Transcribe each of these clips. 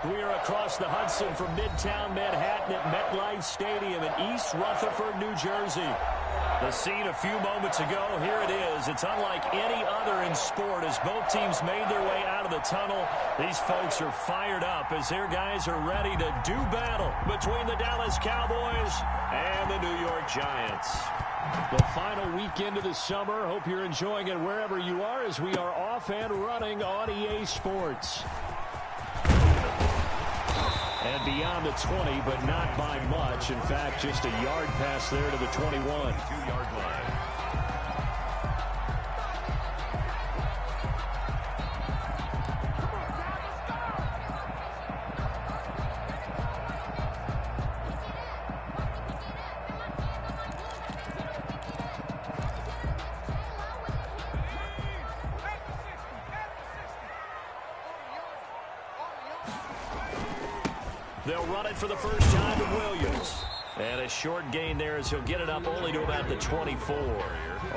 We are across the Hudson from Midtown Manhattan at MetLife Stadium in East Rutherford, New Jersey. The scene a few moments ago, here it is. It's unlike any other in sport as both teams made their way out of the tunnel. These folks are fired up as their guys are ready to do battle between the Dallas Cowboys and the New York Giants. The final weekend of the summer. Hope you're enjoying it wherever you are as we are off and running on EA Sports. And beyond the 20, but not by much. In fact, just a yard pass there to the 21. 2-yard line. They'll run it for the first time to Williams. And a short gain there as he'll get it up only to about the 24.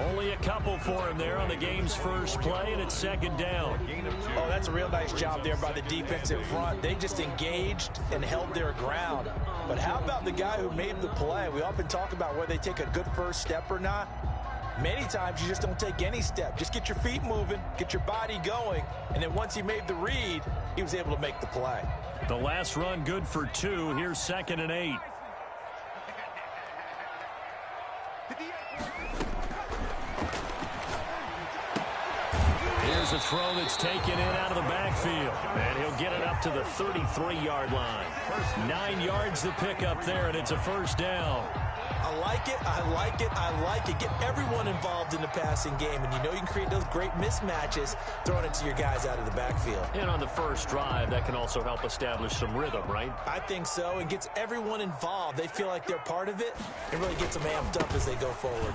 Only a couple for him there on the game's first play, and it's second down. Oh, that's a real nice job there by the defensive front. They just engaged and held their ground. But how about the guy who made the play? We often talk about whether they take a good first step or not. Many times you just don't take any step. Just get your feet moving, get your body going, and then once he made the read, he was able to make the play. The last run good for 2. Here's 2nd and 8. Here's a throw that's taken in out of the backfield. And he'll get it up to the 33-yard line. 9 yards to pick up there, and it's a first down. I like it, I like it, I like it. Get everyone involved in the passing game, and you know you can create those great mismatches throwing it to your guys out of the backfield. And on the first drive, that can also help establish some rhythm, right? I think so. It gets everyone involved. They feel like they're part of it. It really gets them amped up as they go forward.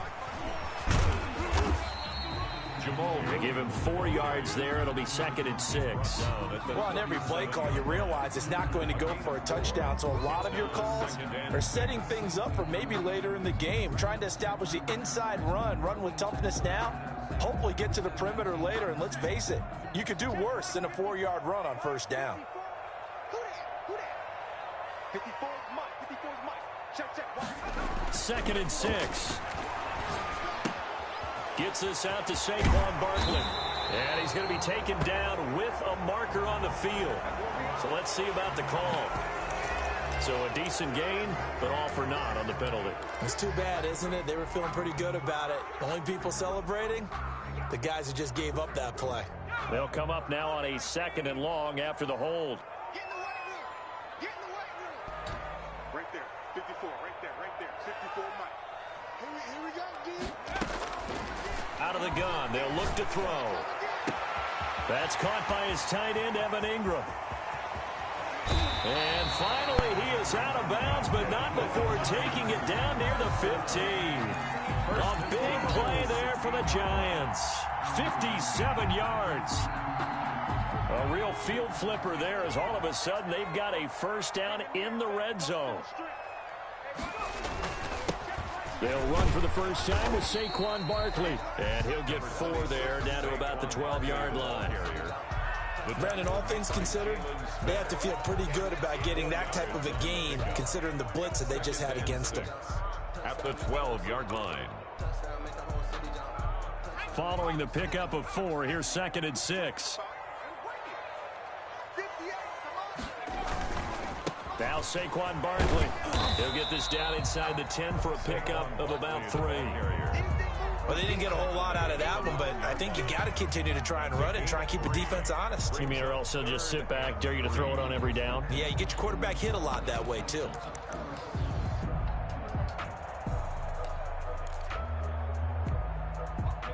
They give him 4 yards there. It'll be 2nd and 6. Well, on every play call, you realize it's not going to go for a touchdown. So a lot of your calls are setting things up for maybe later in the game, trying to establish the inside run with toughness now, hopefully get to the perimeter later. And let's face it, you could do worse than a 4-yard run on first down. 2nd and 6. Gets this out to Saquon Barkley. And he's going to be taken down with a marker on the field. So let's see about the call. So a decent gain, but all for naught on the penalty. It's too bad, isn't it? They were feeling pretty good about it. The only people celebrating, the guys who just gave up that play. They'll come up now on a 2nd and long after the hold. Get in the right room. Get in the right room. Right there. 54. Right there. 54 Mike. Here we go, D. Out of the gun, they'll look to throw. That's caught by his tight end, Evan Ingram. And finally, he is out of bounds, but not before taking it down near the 15. A big play there for the Giants. 57 yards. A real field flipper there as all of a sudden they've got a first down in the red zone. They'll run for the first time with Saquon Barkley. And he'll get 4 there, down to about the 12-yard line. Brandon, all things considered, they have to feel pretty good about getting that type of a gain, considering the blitz that they just had against them. At the 12-yard line. Following the pickup of 4, here's 2nd and 6. Now Saquon Barkley. He'll get this down inside the 10 for a pickup of about 3. Well, they didn't get a whole lot out of that one, but I think you got to continue to try and run it and try and keep the defense honest. You mean or else they'll just sit back, dare you to throw it on every down? Yeah, you get your quarterback hit a lot that way, too.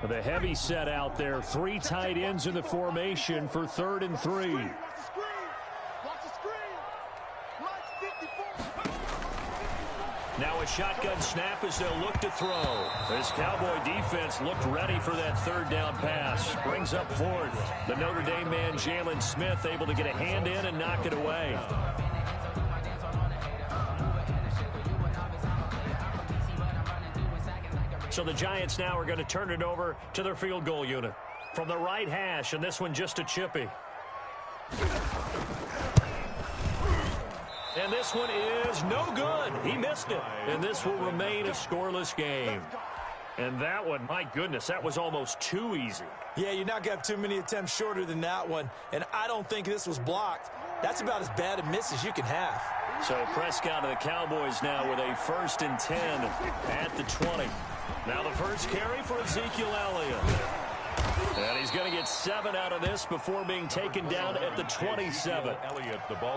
The heavy set out there. 3 tight ends in the formation for 3rd and 3. Now a shotgun snap as they'll look to throw. This Cowboy defense looked ready for that 3rd down pass. Brings up 4th. The Notre Dame man, Jalen Smith, able to get a hand in and knock it away. So the Giants now are going to turn it over to their field goal unit. From the right hash, and this one just a chippy. And this one is no good. He missed it. And this will remain a scoreless game. And that one, my goodness, that was almost too easy. Yeah, you're not going to have too many attempts shorter than that one. And I don't think this was blocked. That's about as bad a miss as you can have. So Prescott of the Cowboys now with a 1st and 10 at the 20. Now the first carry for Ezekiel Elliott. And he's going to get 7 out of this before being taken down at the 27.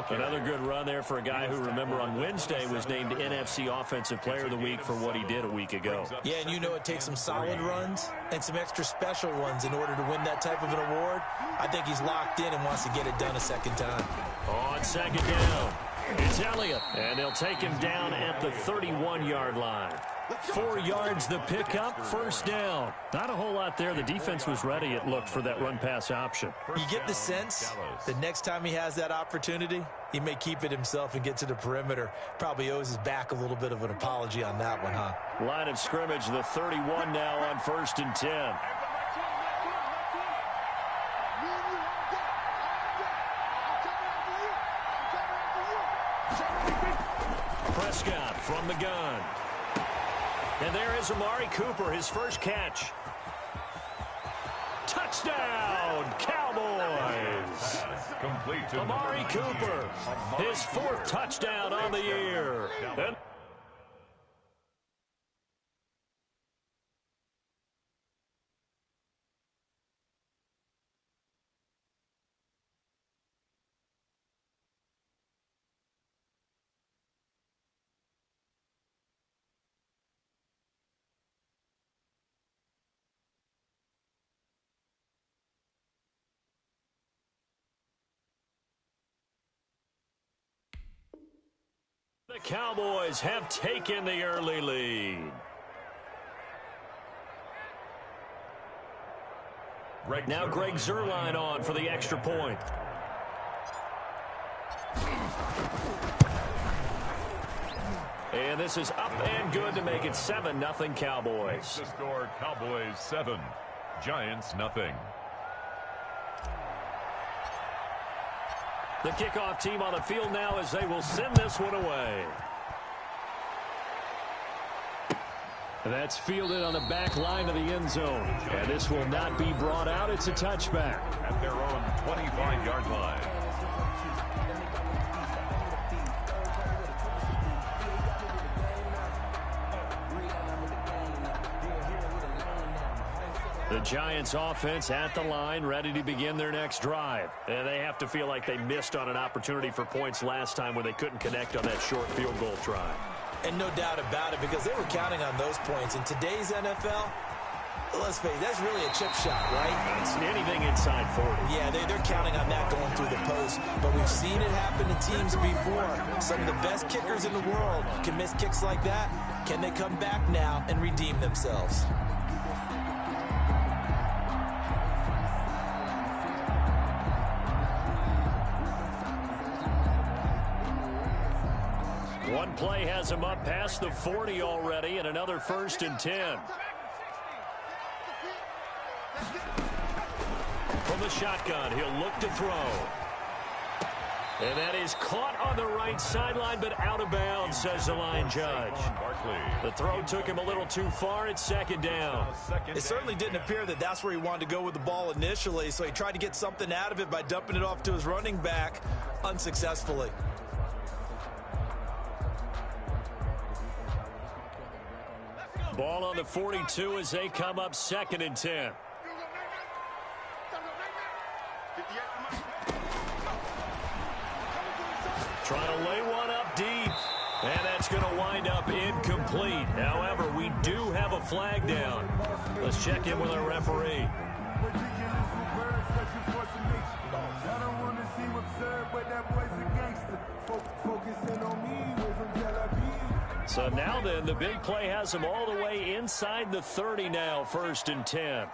Another good run there for a guy who, remember, on Wednesday was named NFC Offensive Player of the Week for what he did a week ago. Yeah, and you know it takes some solid runs and some extra special ones in order to win that type of an award. I think he's locked in and wants to get it done a second time. On second down, it's Elliott, and they'll take him down at the 31-yard line. 4 yards the pickup, first down. Not a whole lot there. The defense was ready, it looked, for that run-pass option. You get the sense that next time he has that opportunity, he may keep it himself and get to the perimeter. Probably owes his back a little bit of an apology on that one, huh? Line of scrimmage, the 31 now on 1st and 10. Prescott from the gun. And there is Amari Cooper, his first catch. Touchdown, Cowboys! Amari Cooper, his 4th touchdown on the year. And the Cowboys have taken the early lead. Now Greg Zuerlein on for the extra point. And this is up and good to make it 7-0 Cowboys. The score, Cowboys 7, Giants 0. The kickoff team on the field now as they will send this one away. That's fielded on the back line of the end zone. And this will not be brought out. It's a touchback. At their own 25-yard line. The Giants offense at the line, ready to begin their next drive. And they have to feel like they missed on an opportunity for points last time where they couldn't connect on that short field goal try. And no doubt about it, because they were counting on those points. In today's NFL, let's face it, that's really a chip shot, right? It's anything inside 40. Yeah, they're counting on that going through the post. But we've seen it happen to teams before. Some of the best kickers in the world can miss kicks like that. Can they come back now and redeem themselves? One play has him up past the 40 already, and another 1st and 10. From the shotgun, he'll look to throw. And that is caught on the right sideline, but out of bounds, says the line judge. The throw took him a little too far. It's 2nd down. It certainly didn't appear that that's where he wanted to go with the ball initially, so he tried to get something out of it by dumping it off to his running back unsuccessfully. Ball on the 42 as they come up 2nd and 10. Trying to lay one up deep. And that's going to wind up incomplete. However, we do have a flag down. Let's check in with our referee. So now then, the big play has them all the way inside the 30 now, 1st and 10.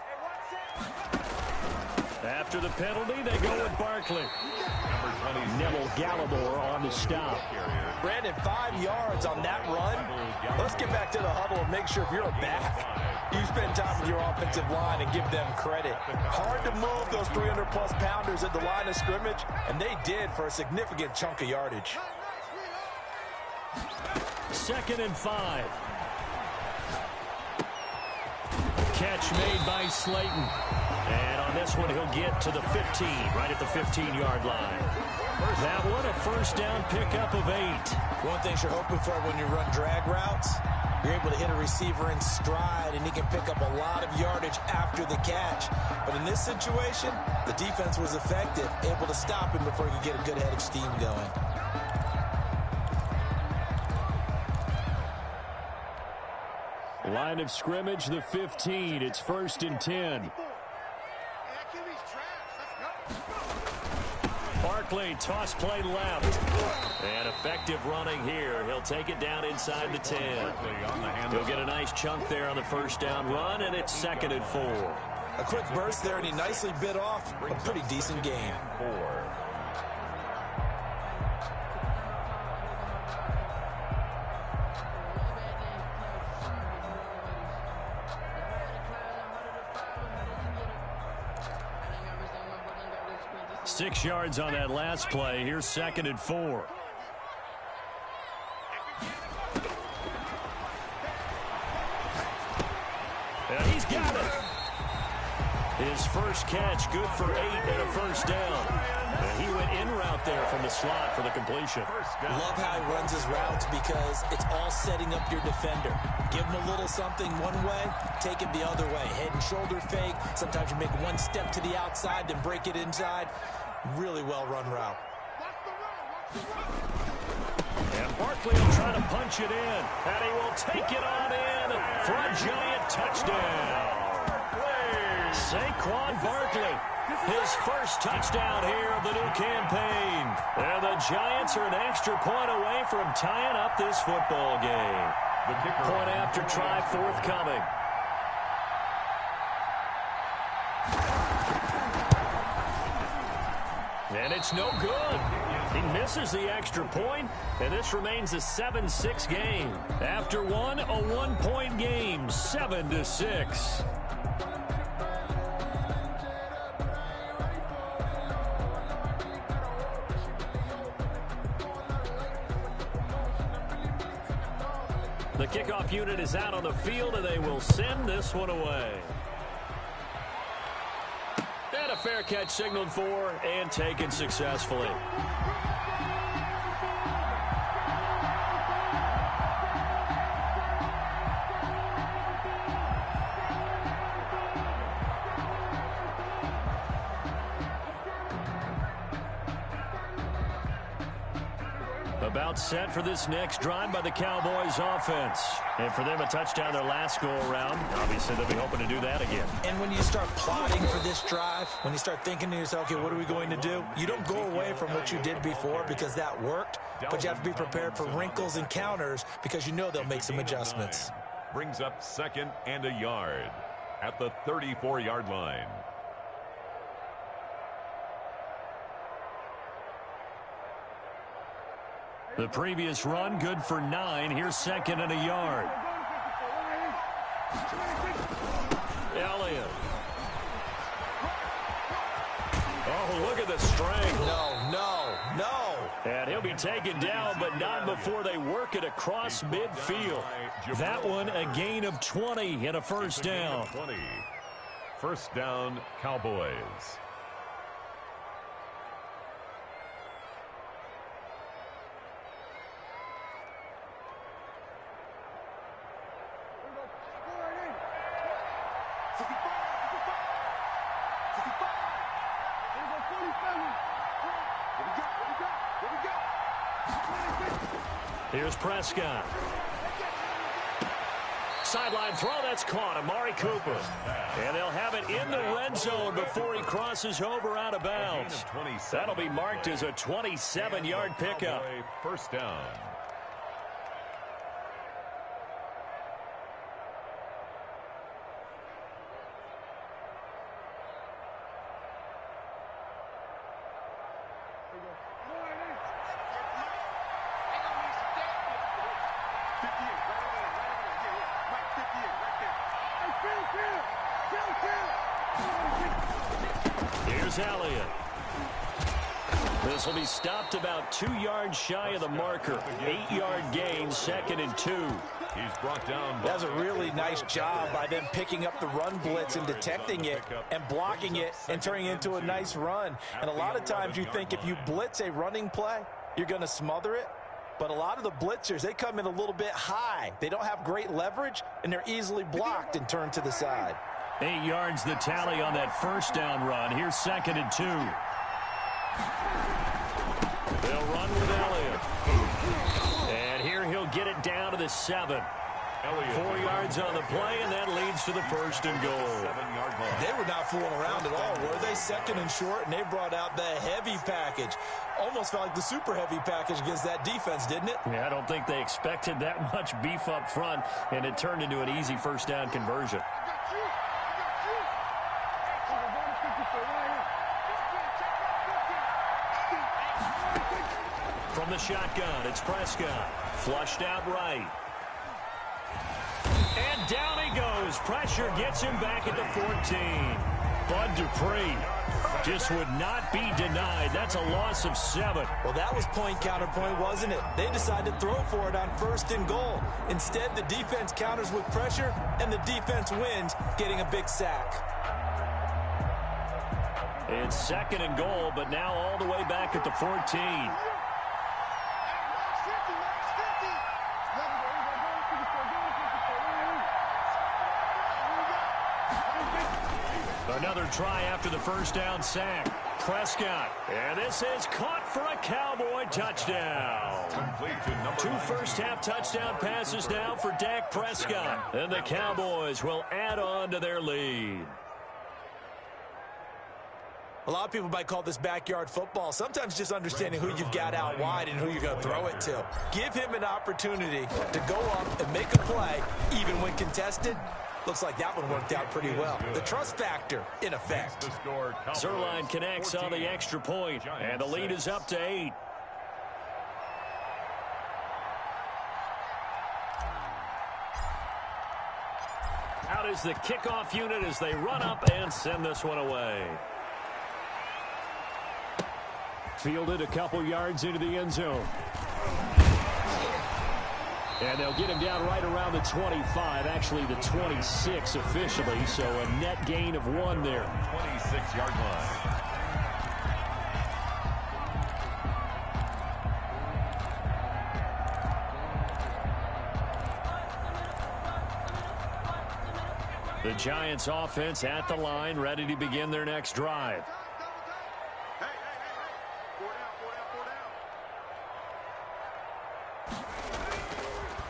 After the penalty, they go with Barkley. Neville Gallimore on the stop. Brandon, 5 yards on that run. Let's get back to the huddle and make sure if you're back, you spend time with your offensive line and give them credit. Hard to move those 300-plus pounders at the line of scrimmage, and they did for a significant chunk of yardage. 2nd and 5. Catch made by Slayton. And on this one, he'll get to the 15, right at the 15-yard line. That one, a first down pickup of 8. One thing you're hoping for when you run drag routes, you're able to hit a receiver in stride, and he can pick up a lot of yardage after the catch. But in this situation, the defense was effective, able to stop him before he could get a good head of steam going. Line of scrimmage, the 15. It's 1st and 10. Barkley, toss play left. And effective running here. He'll take it down inside the 10. He'll get a nice chunk there on the first down run, and it's 2nd and 4. A quick burst there, and he nicely bit off a pretty decent gain. 4. 6 yards on that last play. Here's 2nd and 4. And he's got it. His first catch, good for 8 and a first down. And he went in route there from the slot for the completion. Love how he runs his routes because it's all setting up your defender. Give him a little something one way, take it the other way. Head and shoulder fake. Sometimes you make one step to the outside, then break it inside. Really well run route. And Barkley will try to punch it in. And he will take it on in for a giant touchdown. Saquon Barkley, his first touchdown here of the new campaign. And the Giants are an extra point away from tying up this football game. Point after try forthcoming. And it's no good. He misses the extra point, and this remains a 7-6 game. After one, a 1-point game, 7-6. The kickoff unit is out on the field, and they will send this one away. And a fair catch signaled for and taken successfully. About set for this next drive by the Cowboys offense. And for them, a touchdown their last go-around. Obviously, they'll be hoping to do that again. And when you start plotting for this drive, when you start thinking to yourself, okay, what are we going to do? You don't go away from what you did before because that worked, but you have to be prepared for wrinkles and counters because you know they'll make some adjustments. Brings up 2nd and a yard at the 34-yard line. The previous run, good for 9. Here's 2nd and a yard. Elliott. Oh, look at the strength. No. And he'll be taken down, but not before they work it across midfield. That one, a gain of 20 and a first down. 20. First down, Cowboys. Here's Prescott. Sideline throw, that's caught. Amari Cooper. And they'll have it in the red zone before he crosses over out of bounds. That'll be marked as a 27-yard pickup. First down. Here's Elliott. This will be stopped about 2 yards shy of the marker. 8-yard gain, 2nd and 2. He's brought down. That's a really nice job by them picking up the run blitz and detecting it and blocking it and turning it into a nice run. And a lot of times you think if you blitz a running play, you're going to smother it. But a lot of the blitzers, they come in a little bit high. They don't have great leverage, and they're easily blocked and turned to the side. 8 yards the tally on that first down run. Here's 2nd and 2. They'll run with Elliott. And here he'll get it down to the 7. 4 yards on the play, and that leads to the 1st and goal. They were not fooling around at all, were they? 2nd and short, and they brought out the heavy package. Almost felt like the super heavy package against that defense, didn't it? Yeah, I don't think they expected that much beef up front, and it turned into an easy first down conversion. From the shotgun, it's Prescott. Flushed out right. And down he goes. Pressure gets him back at the 14. Bud Dupree just would not be denied. That's a loss of 7. Well, that was point counterpoint, wasn't it? They decided to throw for it on 1st and goal. Instead, the defense counters with pressure, and the defense wins, getting a big sack. It's 2nd and goal, but now all the way back at the 14. Another try after the first down sack. Prescott. And this is caught for a Cowboy touchdown. 2 first-half touchdown passes now for Dak Prescott. And the Cowboys will add on to their lead. A lot of people might call this backyard football. Sometimes just understanding who you've got out wide and who you're going to throw it to. Give him an opportunity to go up and make a play, even when contested. Looks like that one worked out pretty well. The trust factor, in effect. Zerline connects on the extra point, and the lead is up to 8. Out is the kickoff unit as they run up and send this one away. Fielded a couple yards into the end zone. And they'll get him down right around the 25, actually the 26 officially, so a net gain of 1 there. 26-yard line. The Giants offense at the line, ready to begin their next drive.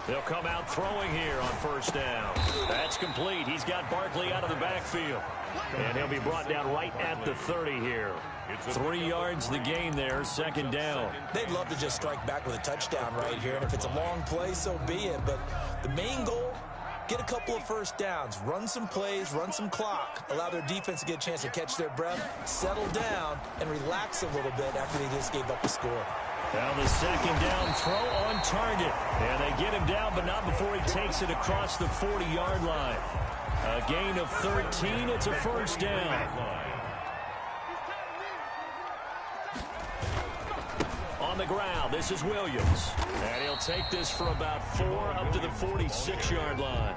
They'll come out throwing here on first down. That's complete. He's got Barkley out of the backfield. And he'll be brought down right at the 30 here. 3 yards the gain there, 2nd down. They'd love to just strike back with a touchdown right here. And if it's a long play, so be it. But the main goal, get a couple of first downs. Run some plays, run some clock. Allow their defense to get a chance to catch their breath, settle down, and relax a little bit after they just gave up a score. Now the 2nd down throw on target. And they get him down, but not before he takes it across the 40-yard line. A gain of 13. It's a first down. On the ground, this is Williams. And he'll take this for about 4 up to the 46-yard line.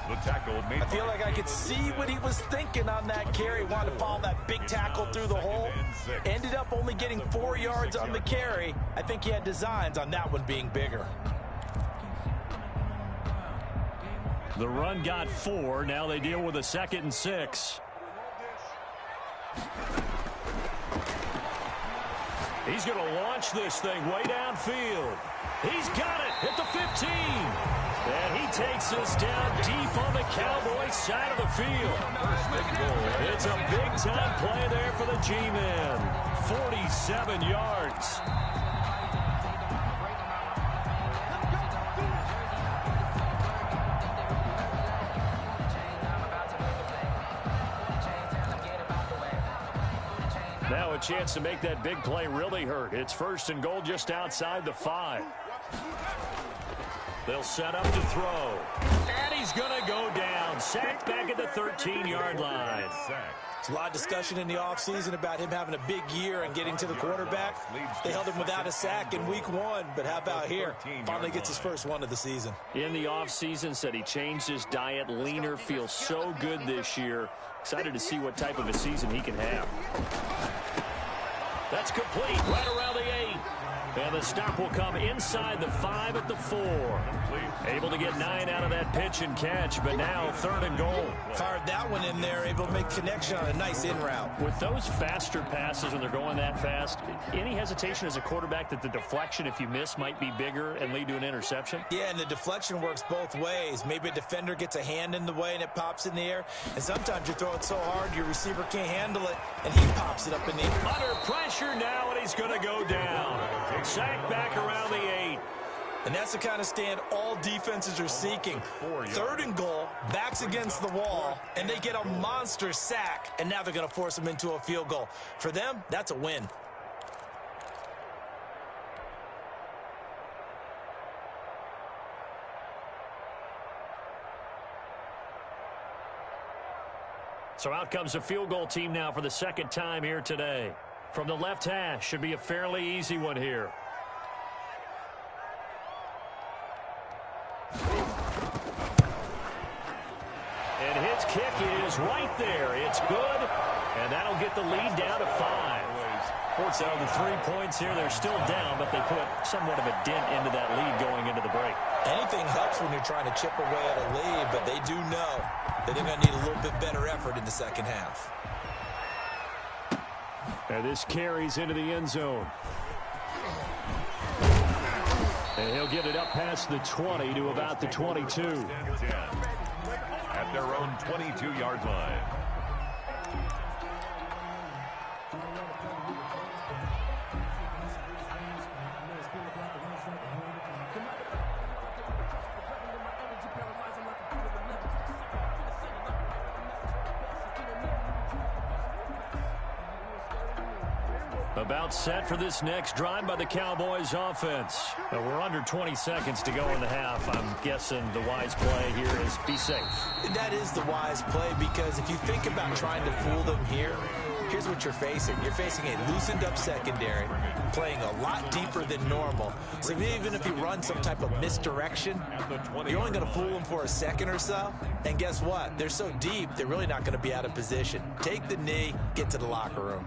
The tackle made. I feel like I could see what he was thinking on that carry. Wanted to follow that big tackle through the hole. Ended up only getting 4 yards on the carry. I think he had designs on that one being bigger. The run got 4. Now they deal with a 2nd and 6. He's going to launch this thing way downfield. He's got it at the 15. And he takes this down deep on the Cowboys side of the field. It's a big-time play there for the G-men. 47 yards. Now a chance to make that big play really hurt. It's 1st and goal just outside the 5. They'll set up to throw. And he's going to go down. down. Sacked back at the 13-yard line. There's a lot of discussion in the offseason about him having a big year and getting to the quarterback. They held him without a sack in week 1, but how about here? Finally gets his first one of the season. In the offseason, said he changed his diet, leaner, feels so good this year. Excited to see what type of a season he can have. That's complete, right around the 8. And the stop will come inside the 5 at the 4. Able to get 9 out of that pitch and catch, but now 3rd and goal. Fired that one in there, able to make connection on a nice in route. With those faster passes when they're going that fast, any hesitation as a quarterback that the deflection, if you miss, might be bigger and lead to an interception? Yeah, and the deflection works both ways. Maybe a defender gets a hand in the way and it pops in the air. And sometimes you throw it so hard your receiver can't handle it, and he pops it up in the air. Under pressure now, and he's going to go down. Sacked back around the 8. And that's the kind of stand all defenses are seeking. 3rd and goal, backs against the wall, and they get a monster sack, and now they're going to force them into a field goal. For them, that's a win. So out comes the field goal team now for the 2nd time here today. From the left hash, should be a fairly easy one here. And his kick is right there. It's good, and that'll get the lead down to 5. So the 3 points here, they're still down, but they put somewhat of a dent into that lead going into the break. Anything helps when you're trying to chip away at a lead, but they do know that they're going to need a little bit better effort in the second half. And this carries into the end zone. And he'll get it up past the 20 to about the 22. At their own 22-yard line. About set for this next drive by the Cowboys offense. We're under 20 seconds to go in the half. I'm guessing the wise play here is be safe. That is the wise play, because if you think about trying to fool them here, here's what you're facing. You're facing a loosened up secondary, playing a lot deeper than normal. So even if you run some type of misdirection, you're only going to fool them for a second or so. And guess what? They're so deep, they're really not going to be out of position. Take the knee, get to the locker room.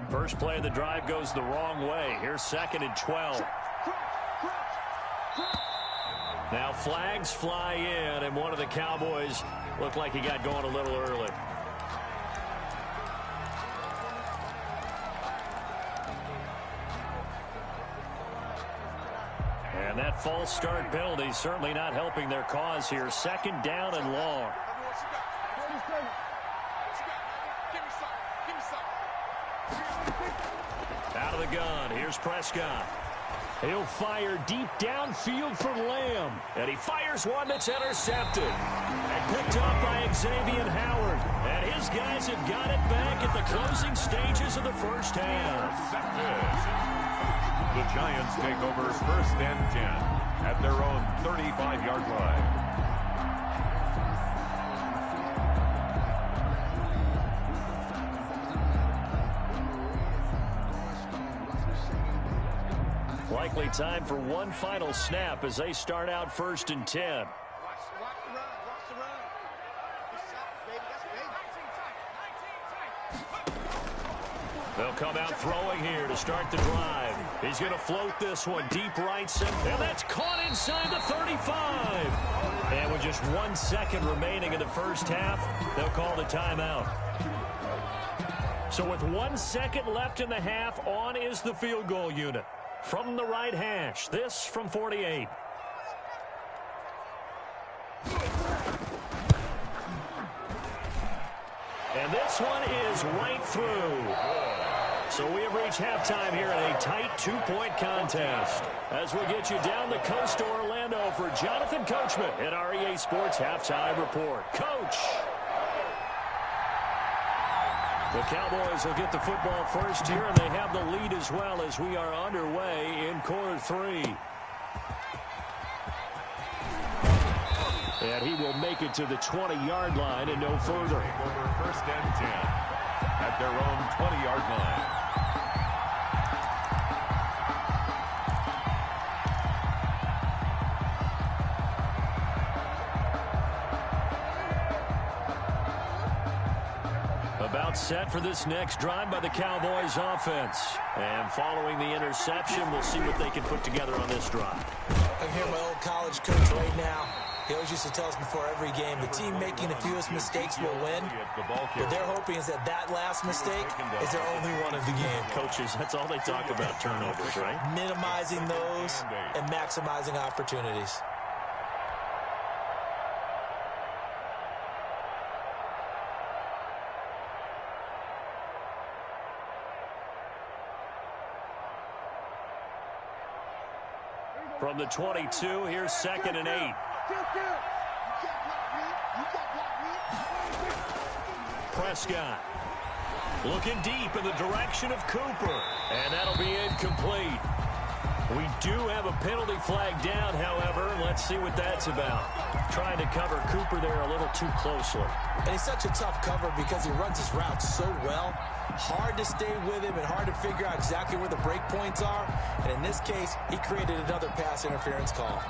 First play of the drive goes the wrong way. Here's 2nd and 12. Now flags fly in, and one of the Cowboys looked like he got going a little early. And that false start penalty certainly not helping their cause here. 2nd down and long. Out of the gun, here's Prescott. He'll fire deep downfield for Lamb. And he fires one that's intercepted. And picked up by Xavier Howard. And his guys have got it back at the closing stages of the first half. The Giants take over 1st and 10 at their own 35-yard line. Likely time for one final snap as they start out 1st and 10. Watch the run. They'll come out throwing here to start the drive. He's going to float this one deep right center. And that's caught inside the 35. And with just 1 second remaining in the first half, they'll call the timeout. So with 1 second left in the half, on is the field goal unit. From the right hash, this from 48. And this one is right through. So we have reached halftime here in a tight 2-point contest. As we get you down the coast to Orlando for Jonathan Coachman at our EA Sports Halftime Report. Coach! The Cowboys will get the football first here, and they have the lead as well as we are underway in quarter 3. And he will make it to the 20-yard line and no further. Over first and 10 at their own 20-yard line. About set for this next drive by the Cowboys offense. And following the interception, we'll see what they can put together on this drive. I hear my old college coach right now. He always used to tell us before every game, the team making the fewest mistakes will win. What they're hoping is that last mistake is their only one of the game. Coaches, that's all they talk about, turnovers, right? Minimizing those and maximizing opportunities. From the 22, here's 2nd and 8. Prescott looking deep in the direction of Cooper. And that'll be incomplete. We do have a penalty flag down, however. Let's see what that's about. Trying to cover Cooper there a little too closely. And he's such a tough cover because he runs his routes so well. Hard to stay with him and hard to figure out exactly where the break points are. And in this case, he created another pass interference call.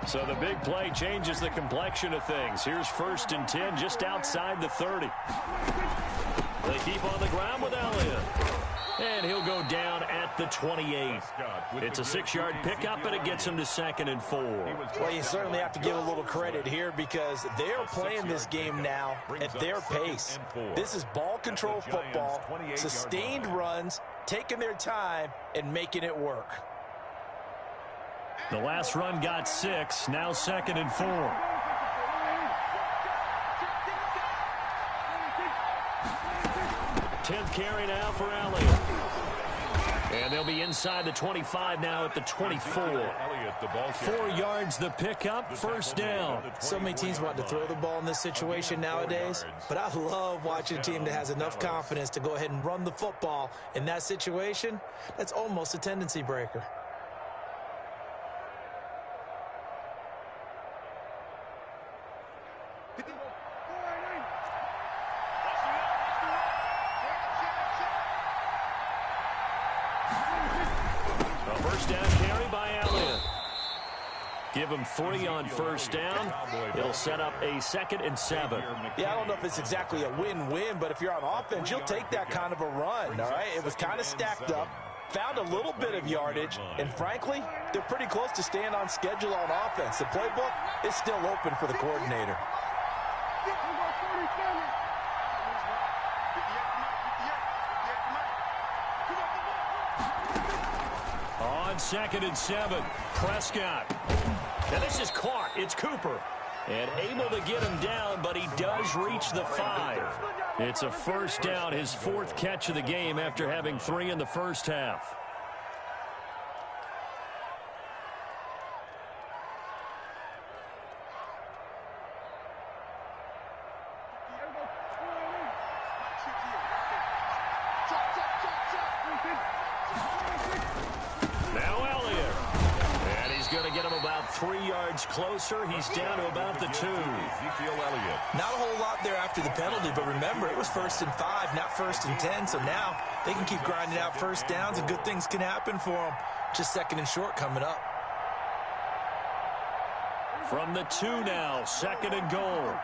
So the big play changes the complexion of things. Here's 1st and 10 just outside the 30. They keep on the ground with Elliott. And he'll go down at the 28. It's a 6-yard pickup, and it gets him to 2nd and 4. Well, you certainly have to give a little credit here because they're playing this game now at their pace. This is ball control football, sustained runs, taking their time, and making it work. The last run got 6, now 2nd and 4. Tenth carry now for Elliott. And they'll be inside the 25 now at the 24. 4 yards the pickup, 1st down. So many teams want to throw the ball in this situation nowadays, but I love watching a team that has enough confidence to go ahead and run the football in that situation. That's almost a tendency breaker. Give him 3 on 1st down. It'll set up a 2nd and 7. Yeah, I don't know if it's exactly a win-win, but if you're on offense, you'll take that kind of a run, all right? It was kind of stacked up, found a little bit of yardage, and frankly, they're pretty close to staying on schedule on offense. The playbook is still open for the coordinator. On 2nd and 7, Prescott. Now this is caught. It's Cooper. And able to get him down, but he does reach the 5. It's a 1st down, his 4th catch of the game after having 3 in the first half. Closer, he's down to about the 2. Not a whole lot there after the penalty, but remember, it was 1st and 5, not 1st and 10, so now they can keep grinding out 1st downs and good things can happen for them. Just 2nd and short coming up. From the 2 now, 2nd and goal.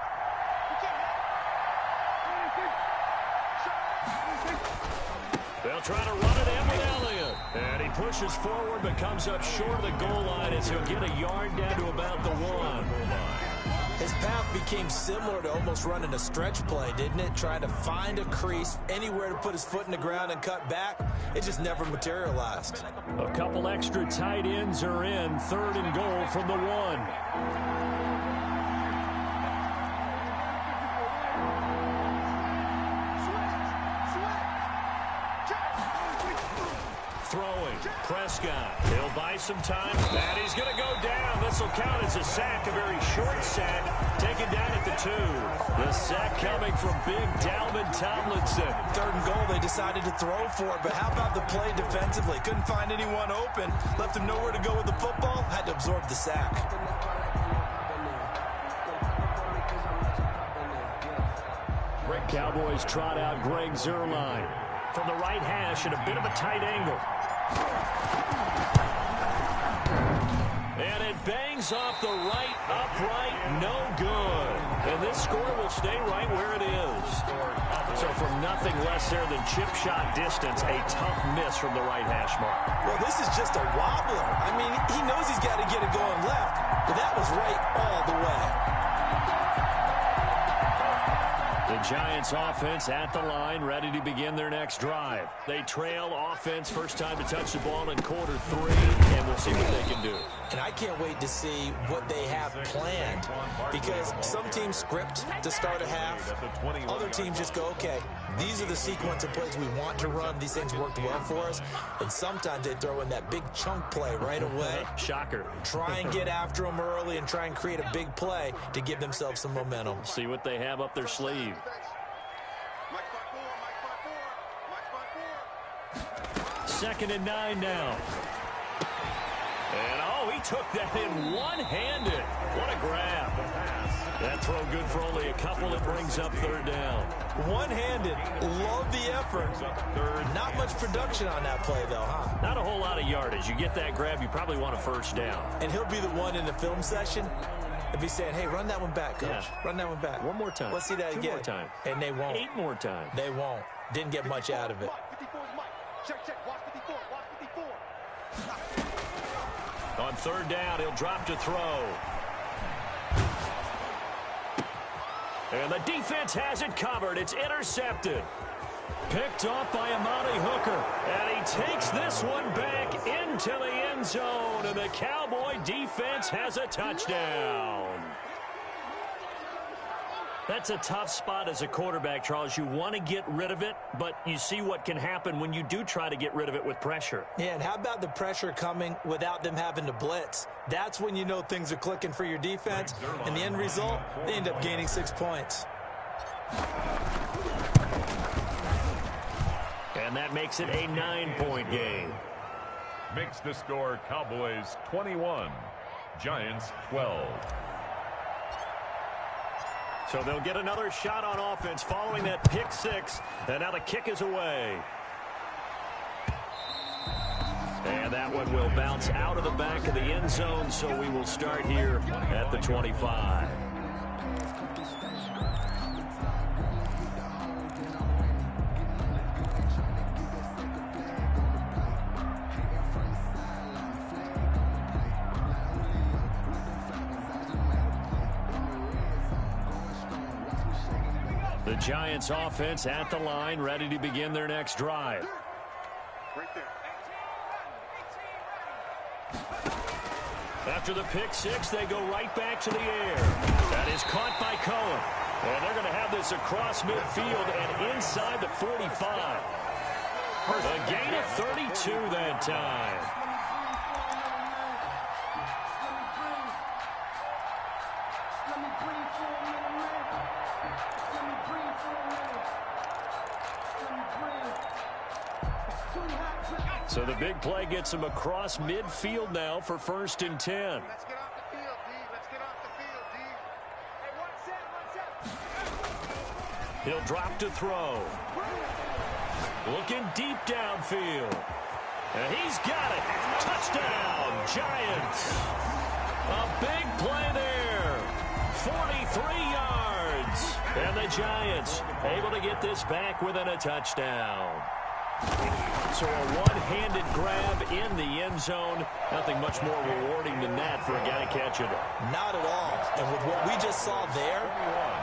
They'll try to run it in with Elliott. And he pushes forward but comes up short of the goal line as he'll get a yard down to about the 1. His path became similar to almost running a stretch play, didn't it? Trying to find a crease, anywhere to put his foot in the ground and cut back. It just never materialized. A couple extra tight ends are in. 3rd and goal from the 1. Prescott. He'll buy some time. And he's going to go down. This will count as a sack, a very short sack. Taken down at the 2. The sack coming from big Dalvin Tomlinson. 3rd and goal, they decided to throw for it. But how about the play defensively? Couldn't find anyone open. Left him nowhere to go with the football. Had to absorb the sack. Cowboys trot out Greg Zuerlein from the right hash at a bit of a tight angle. And it bangs off the right upright, no good. And this score will stay right where it is. So from nothing less there than chip shot distance, a tough miss from the right hash mark. Well, this is just a wobbler. I mean, he knows he's got to get it going left, but that was right all the way. The Giants offense at the line, ready to begin their next drive. They trail offense, first time to touch the ball in quarter 3, and we'll see what they can do. And I can't wait to see what they have planned, because some teams script to start a half. Other teams just go, okay, these are the sequence of plays we want to run. These things worked well for us. And sometimes they throw in that big chunk play right away. Shocker. Try and get after them early and try and create a big play to give themselves some momentum. See what they have up their sleeve. Second and 9 now. And, oh, he took that in one-handed. What a grab. That throw good for only a couple. It brings up third down. One-handed. Love the effort. Not much production on that play, though, huh? Not a whole lot of yardage. You get that grab, you probably want a first down. And he'll be the one in the film session if he's saying, hey, run that one back, coach. Yeah. Run that one back. One more time. Let's see that again. 2 more times. And they won't. 8 more times. They won't. Didn't get much out of it. On third down, he'll drop to throw. And the defense has it covered. It's intercepted. Picked off by Amani Hooker. And he takes this one back into the end zone. And the Cowboy defense has a touchdown. That's a tough spot as a quarterback, Charles. You want to get rid of it, but you see what can happen when you do try to get rid of it with pressure. Yeah, and how about the pressure coming without them having to blitz? That's when you know things are clicking for your defense. And the end result, they end up gaining 6 points. And that makes it a 9-point game. Makes the score Cowboys 21, Giants 12. So they'll get another shot on offense following that pick 6. And now the kick is away. And that one will bounce out of the back of the end zone, so we will start here at the 25. The Giants offense at the line, ready to begin their next drive. Right there. After the pick 6, they go right back to the air. That is caught by Cohen. And they're going to have this across midfield and inside the 45. A gain of 32 that time. So the big play gets him across midfield now for 1st and 10. Let's get off the field, D. Let's get off the field, D. Hey, 1 set, 1 set. He'll drop to throw. Looking deep downfield. And he's got it. Touchdown, Giants. A big play there. 43 yards. And the Giants able to get this back within a touchdown. So a one-handed grab in the end zone. Nothing much more rewarding than that for a guy catching it. Not at all. And with what we just saw there,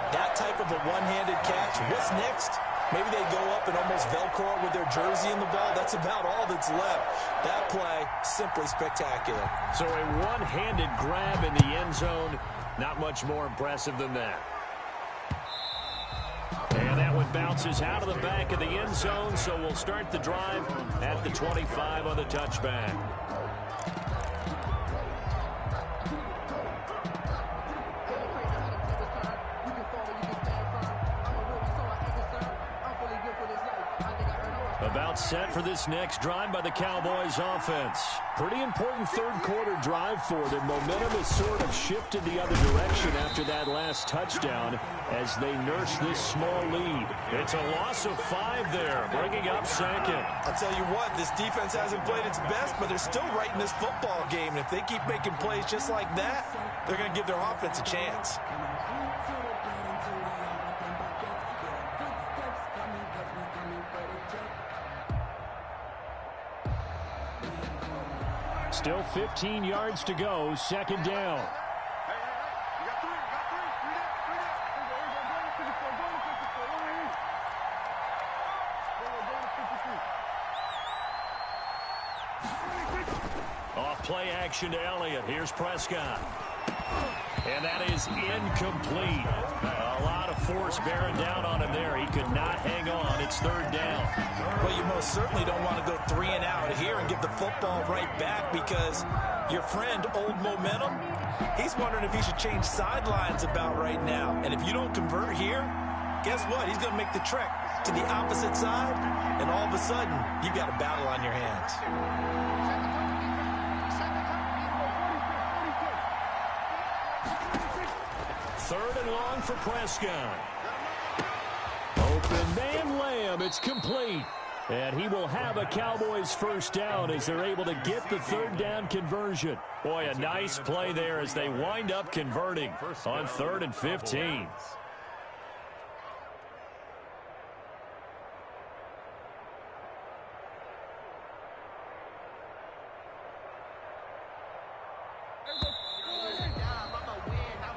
that type of a one-handed catch, what's next? Maybe they go up and almost Velcro with their jersey in the ball. That's about all that's left. That play, simply spectacular. So a one-handed grab in the end zone. Not much more impressive than that. And that one bounces out of the back of the end zone, so we'll start the drive at the 25 on the touchback. About set for this next drive by the Cowboys offense. Pretty important third quarter drive for them. Momentum has sort of shifted the other direction after that last touchdown as they nurse this small lead. It's a loss of 5 there, bringing up second. I'll tell you what, this defense hasn't played its best, but they're still right in this football game. And if they keep making plays just like that, they're going to give their offense a chance. Still 15 yards to go, second down. Off play action to Elliott. Here's Prescott. And that is incomplete. A lot of force bearing down on him there. He could not hang on. It's third down. Well, you most certainly don't want to go 3 and out here and give the football right back because your friend, Old Momentum, he's wondering if he should change sidelines about right now. And if you don't convert here, guess what? He's going to make the trek to the opposite side, and all of a sudden, you've got a battle on your hands. Third and long for Prescott. Open man Lamb. It's complete. And he will have a Cowboys first down as they're able to get the third down conversion. Boy, a nice play there as they wind up converting on 3rd and 15.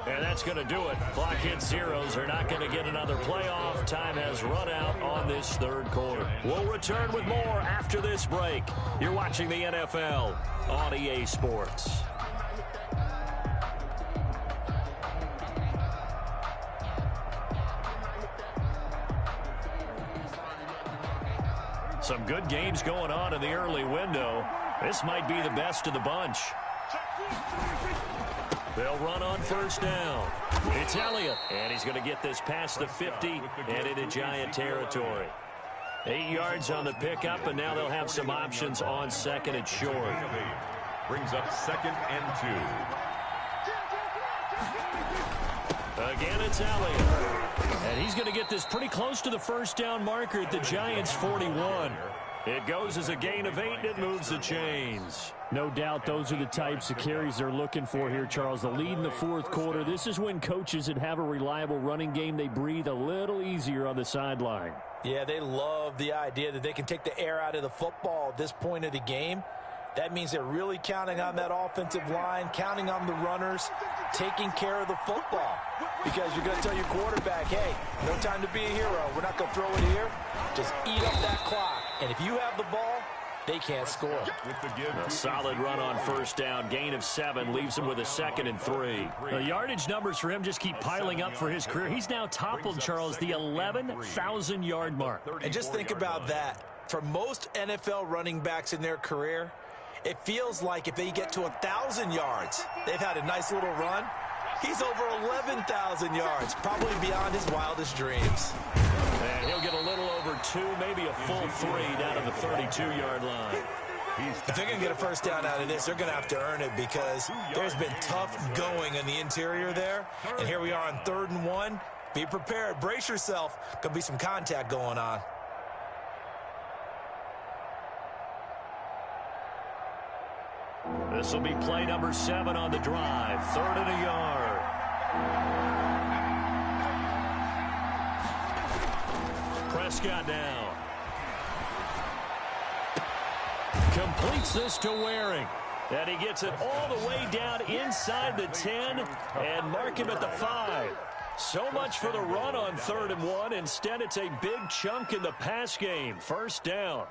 And that's going to do it. Clock hits zeros. They're not going to get another playoff. Time has run out on this third quarter. We'll return with more after this break. You're watching the NFL on EA Sports. Some good games going on in the early window. This might be the best of the bunch. They'll run on first down. It's Elliott, and he's going to get this past the 50 and into Giant territory. 8 yards on the pickup, and now they'll have some options on 2nd and short. Brings up 2nd and 2. Again, it's Elliott. And he's going to get this pretty close to the first down marker at the Giants' 41. It goes as a gain of 8, and it moves the chains. No doubt those are the types of carries they're looking for here, Charles. The lead in the fourth quarter. This is when coaches that have a reliable running game, they breathe a little easier on the sideline. Yeah, they love the idea that they can take the air out of the football at this point of the game. That means they're really counting on that offensive line, counting on the runners, taking care of the football. Because you're going to tell your quarterback, hey, no time to be a hero. We're not going to throw it here. Just eat up that clock. And if you have the ball, they can't score. A solid run on first down. Gain of 7 leaves him with a 2nd and 3. The yardage numbers for him just keep piling up for his career. He's now toppled, Charles, the 11,000-yard mark. And just think about that. For most NFL running backs in their career, it feels like if they get to 1,000 yards, they've had a nice little run. He's over 11,000 yards, probably beyond his wildest dreams. And he'll get a little over 2, maybe a full 3 down to the 32-yard line. If they're going to get a first down out of this, they're going to have to earn it because there's been tough going in the interior there. And here we are on 3rd and 1. Be prepared. Brace yourself. Going to be some contact going on. This will be play number 7 on the drive. 3rd and a yard. Prescott now. Completes this to Waring. And he gets it all the way down inside the 10 and mark him at the 5. So much for the run on 3rd and 1. Instead, it's a big chunk in the pass game. First down.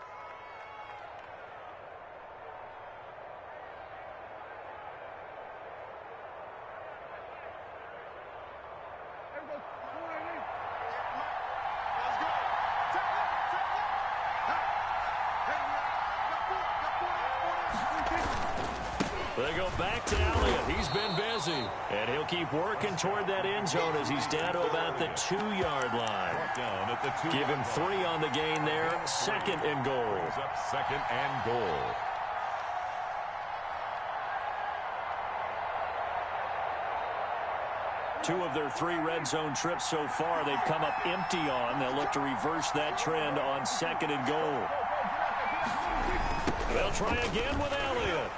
They go back to Elliott. He's been busy. And he'll keep working toward that end zone as he's down to about the 2-yard line. Down at the 2-yard Give him 3 on the gain there. 2nd and goal. Brings up 2nd and goal. Two of their 3 red zone trips so far, they've come up empty on. They'll look to reverse that trend on 2nd and goal. They'll try again with Elliott.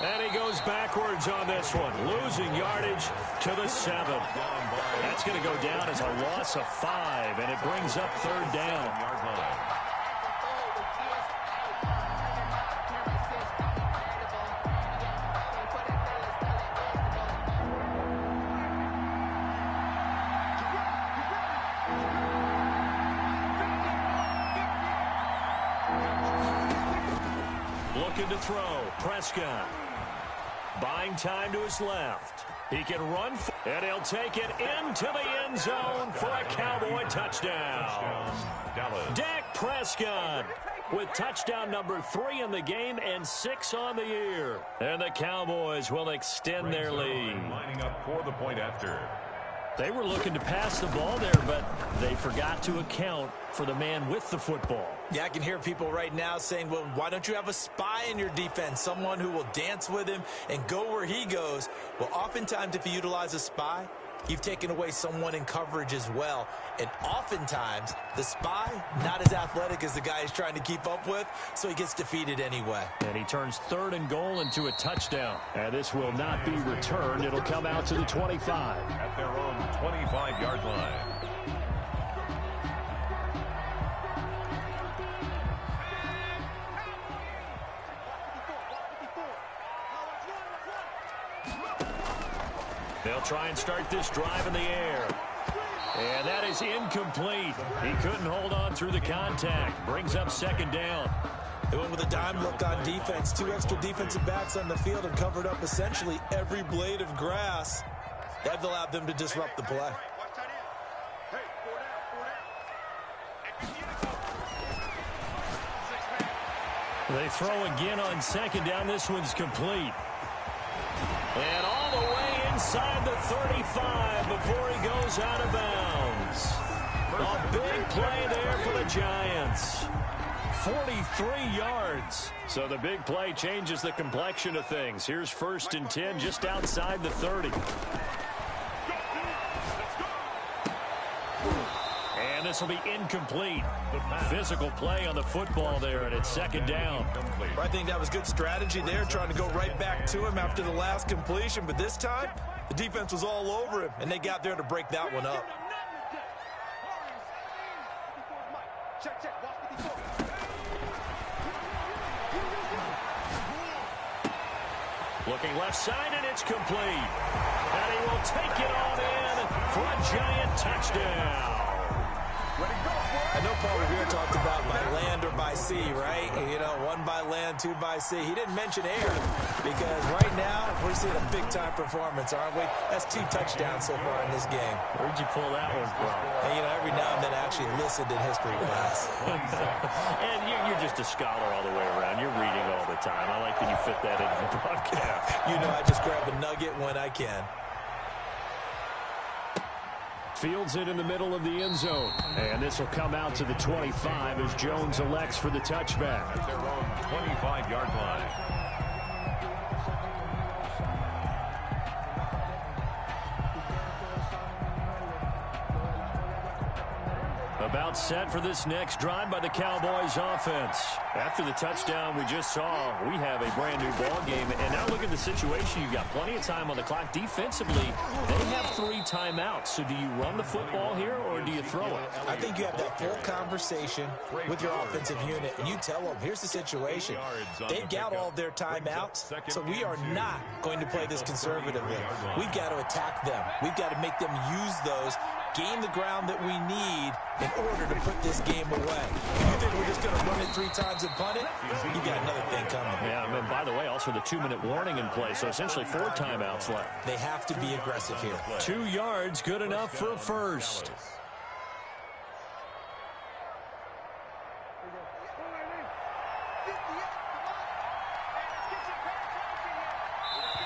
And he goes backwards on this one, losing yardage to the 7. That's going to go down as a loss of 5, and it brings up 3rd down. Looking to throw. Prescott. Buying time to his left. He can run, and he'll take it into the end zone for a Cowboy touchdown. Dak Prescott with touchdown number 3 in the game and 6 on the year. And the Cowboys will extend their lead. Lining up for the point after. They were looking to pass the ball there, but they forgot to account for the man with the football. Yeah, I can hear people right now saying, well, why don't you have a spy in your defense, someone who will dance with him and go where he goes? Well, oftentimes if you utilize a spy, you've taken away someone in coverage as well. And oftentimes, the spy, not as athletic as the guy he's trying to keep up with, so he gets defeated anyway. And he turns 3rd and goal into a touchdown. And this will not be returned. It'll come out to the 25. At their own 25-yard line. They'll try and start this drive in the air. And that is incomplete. He couldn't hold on through the contact. Brings up 2nd down. They went with a dime look on defense. 2 extra defensive backs on the field and covered up essentially every blade of grass. That allowed them to disrupt the play. They throw again on 2nd down. This one's complete. And all the way inside the 35 before he goes out of bounds. A big play there for the Giants. 43 yards. So the big play changes the complexion of things. Here's 1st and 10 just outside the 30. And this will be incomplete. Physical play on the football there, and it's 2nd down. I think that was good strategy there, trying to go right back to him after the last completion. But this time, the defense was all over him, and they got there to break that one up. Looking left side, and it's complete. And he will take it on in for a Giant touchdown. I know Paul Revere talked about by land or by sea, right? You know, 1 by land, 2 by sea. He didn't mention air because right now we're seeing a big-time performance, aren't we? That's 2 touchdowns so far in this game. Where'd you pull that one from? And, you know, every now and then I actually listened in history class. And you're just a scholar all the way around. You're reading all the time. I like that you fit that into the broadcast. You know, I just grab a nugget when I can. Fields it in the middle of the end zone. And this will come out to the 25 as Jones elects for the touchback. At their own 25-yard line. About set for this next drive by the Cowboys offense. After the touchdown we just saw, we have a brand new ball game. And now look at the situation. You've got plenty of time on the clock. Defensively, they have 3 timeouts. So do you run the football here or do you throw it? I think you have that full conversation with your offensive unit, and you tell them, here's the situation. They've got all their timeouts, so we are not going to play this conservatively. We've got to attack them. We've got to make them use those, gain the ground that we need in order to put this game away. If you think we're just going to run it 3 times and punt it, you got another thing coming. Yeah, and by the way, also the 2-minute warning in play, so essentially 4 timeouts left. They have to be aggressive here. 2 yards, good enough for a first.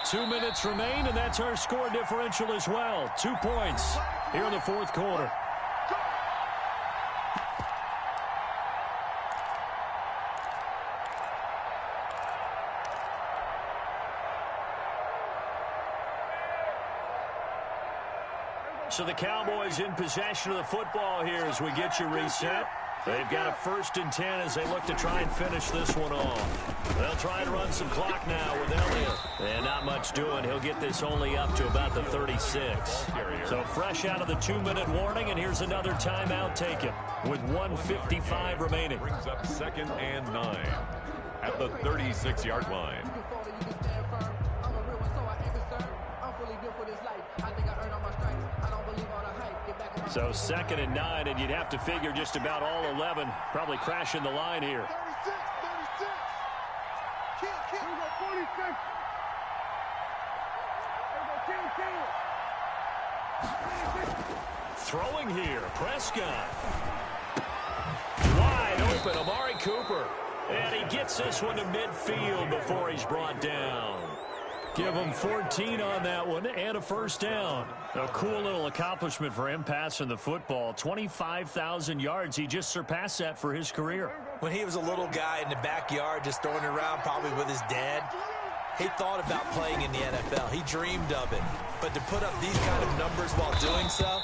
2 minutes remain, and that's our score differential as well. 2 points here in the fourth quarter. So the Cowboys in possession of the football here as we get you reset. They've got a 1st and 10 as they look to try and finish this one off. They'll try and run some clock now with Elliott. And not much doing. He'll get this only up to about the 36. So fresh out of the 2-minute warning, and here's another timeout taken with 1:55 remaining. Brings up 2nd and 9 at the 36-yard line. So 2nd and 9, and you'd have to figure just about all 11 probably crashing the line here. 46. Throwing here, Prescott. Wide open, Amari Cooper. And he gets this one to midfield before he's brought down. Give him 14 on that one and a 1st down. A cool little accomplishment for him passing the football. 25,000 yards. He just surpassed that for his career. When he was a little guy in the backyard just throwing it around probably with his dad, he thought about playing in the NFL. He dreamed of it. But to put up these kind of numbers while doing so,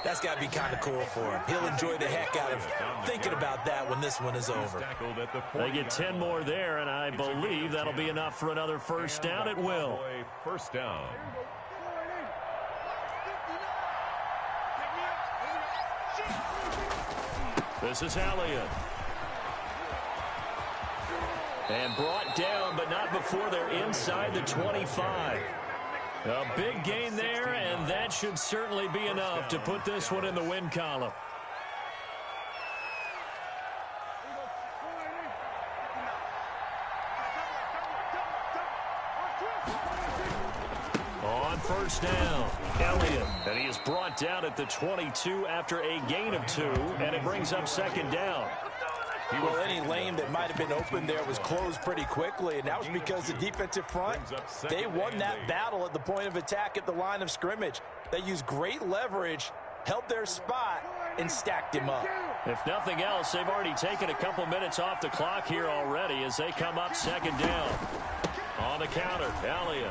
that's got to be kind of cool for him. He'll enjoy the heck out of thinking about that when this one is over. They get 10 more there, and I believe that'll be enough for another 1st down. It will. 1st down. This is Elliott. And brought down, but not before they're inside the 25. A big gain there, and that should certainly be enough to put this one in the win column. On 1st down, Elliott. And he is brought down at the 22 after a gain of 2, and it brings up 2nd down. Well, any lane that might have been open there was closed pretty quickly, and that was because the defensive front, they won that battle at the point of attack at the line of scrimmage. They used great leverage, held their spot, and stacked him up. If nothing else, they've already taken a couple minutes off the clock here already as they come up 2nd down. On the counter, Elliott.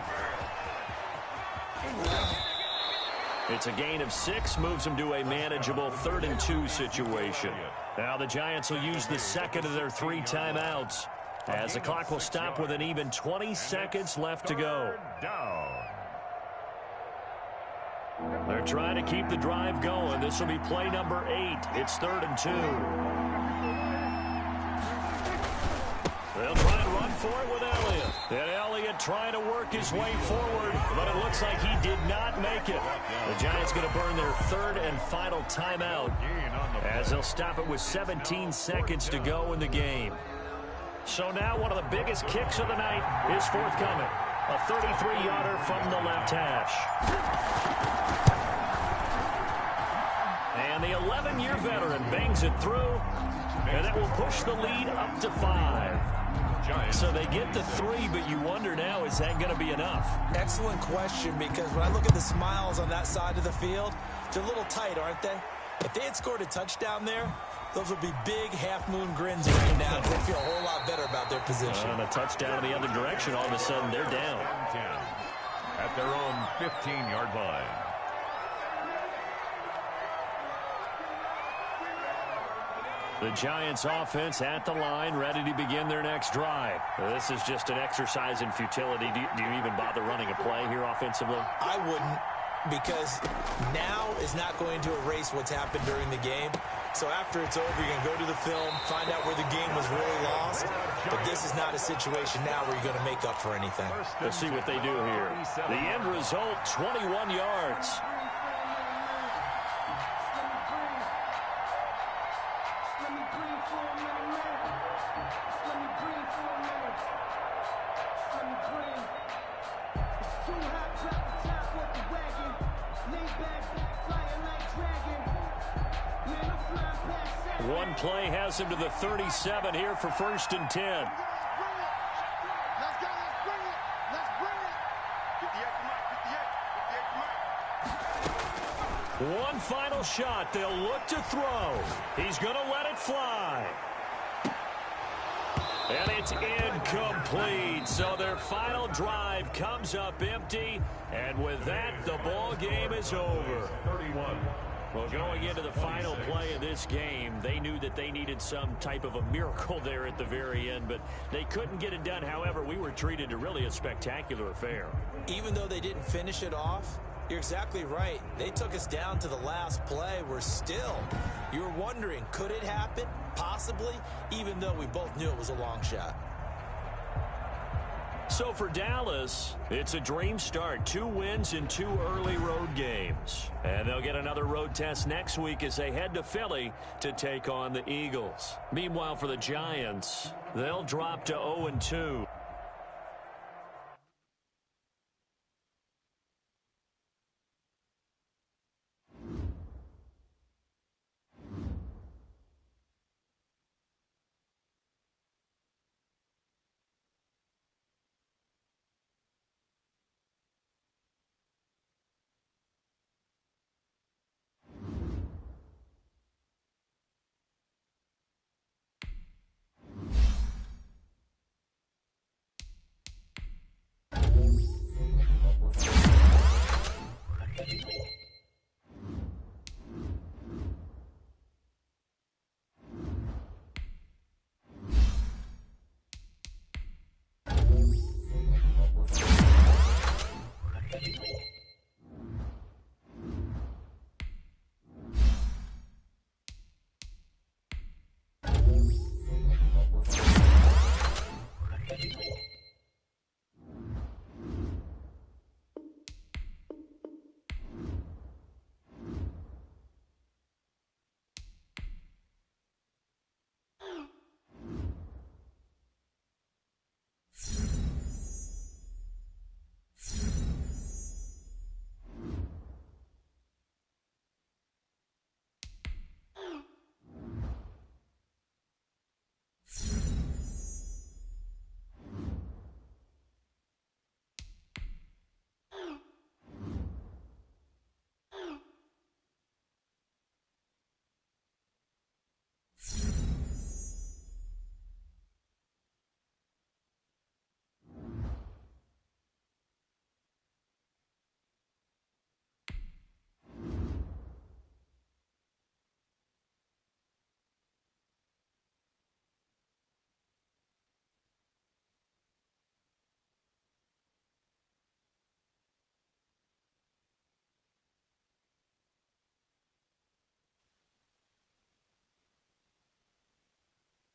It's a gain of 6, moves them to a manageable 3rd and 2 situation. Now the Giants will use the 2nd of their 3 timeouts as the clock will stop with an even 20 seconds left to go. They're trying to keep the drive going. This will be play number 8. It's 3rd and 2. They'll try and run for it with Elliott. And Elliott trying to work his way forward, but it looks like he did not make it. The Giants going to burn their 3rd and final timeout as they'll stop it with 17 seconds to go in the game. So now one of the biggest kicks of the night is forthcoming. A 33-yarder from the left hash. And the 11-year veteran bangs it through, and that will push the lead up to 5. So they get the 3, but you wonder now, is that going to be enough? Excellent question, because when I look at the smiles on that side of the field, they're a little tight, aren't they? If they had scored a touchdown there, those would be big half-moon grins right now. They feel a whole lot better about their position. And a touchdown in the other direction, all of a sudden they're down. At their own 15-yard line. The Giants offense at the line, ready to begin their next drive. This is just an exercise in futility. Do you even bother running a play here offensively? I wouldn't, because now is not going to erase what's happened during the game. So after it's over, you're going to go to the film, find out where the game was really lost. But this is not a situation now where you're going to make up for anything. Let's see what they do here. The end result, 21 yards. One play has him to the 37 here for 1st and 10. Let's go, let's bring it. Let's bring it. One final shot. They'll look to throw. He's going to let it fly. And it's incomplete. So their final drive comes up empty. And with that, the ball game is over. 31. Well, going into the final play of this game, they knew that they needed some type of a miracle there at the very end, but they couldn't get it done. However, we were treated to really a spectacular affair. Even though they didn't finish it off, you're exactly right. They took us down to the last play. You're wondering, could it happen? Possibly, even though we both knew it was a long shot. So for Dallas, it's a dream start. 2 wins in 2 early road games. And they'll get another road test next week as they head to Philly to take on the Eagles. Meanwhile, for the Giants, they'll drop to 0-2.